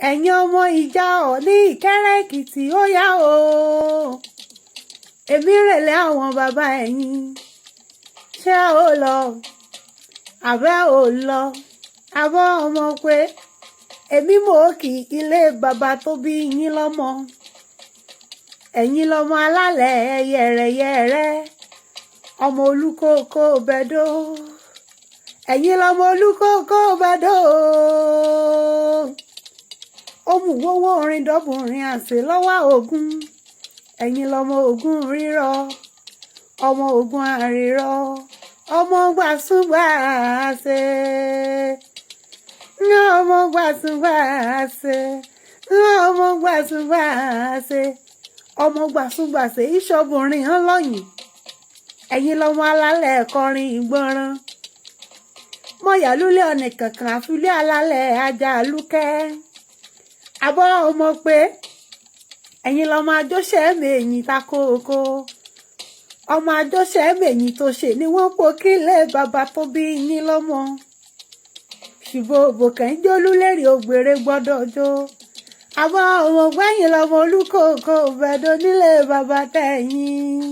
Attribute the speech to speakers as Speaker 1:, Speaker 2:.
Speaker 1: ẹ̀yin ọmọ Ijao ní Ikere-Ekiti ó yá o èmi rèlé àwọn bàbá ẹ̀yin ṣé ó lọ àbẹ́ ò lọ àbọ̀ ọmọ pé èmi mò kí ilé bàbá tó bí yín lọ́mọ ẹ̀yin lọ́mọ alálẹ̀ yẹ̀rẹ̀yẹ̀rẹ̀ ọmọ olúkókó bẹ̀dó ẹ̀yin lọ́mọ olúkókó bẹ̀dó òmùwówó orin dọ́bùnrin àṣẹ lọ́wọ́ ogun ẹ̀yin lọ́mọ ogun rírọ̀ ọmọ ogun àrírọ̀ ọmọ gbàsúgbàṣe ọmọ gbàsúgbàṣe ọmọ gbàsúgbàṣe ọmọ gbàsúgbàṣe ìṣọ́bùnrin hàn lọ́yìn ẹ̀yin lọ́mọ alálẹ̀ kọrin ìgbọràn mọ̀yàlúlẹ̀ ọ̀nà kankan àfilẹ̀ alálẹ̀ ajá lúkẹ́ àbọ̀ ọmọ pé ẹ̀yin lọ́mọ àjọṣẹ́ mẹ́yìn takoko ọmọ àjọṣẹ́ mẹ́yìn tó ṣe ni wọ́n pò kílẹ̀ bàbá tó bí yín lọ́mọ ṣùgbọ́n òbòkàn jólú lérí ògbèrè gbọ́dọ̀ jó àbọ̀ ọmọ gbẹ̀yìn lọ́mọ olúkòkò bẹ̀dọ̀ nílé bàbá tẹ̀yìn.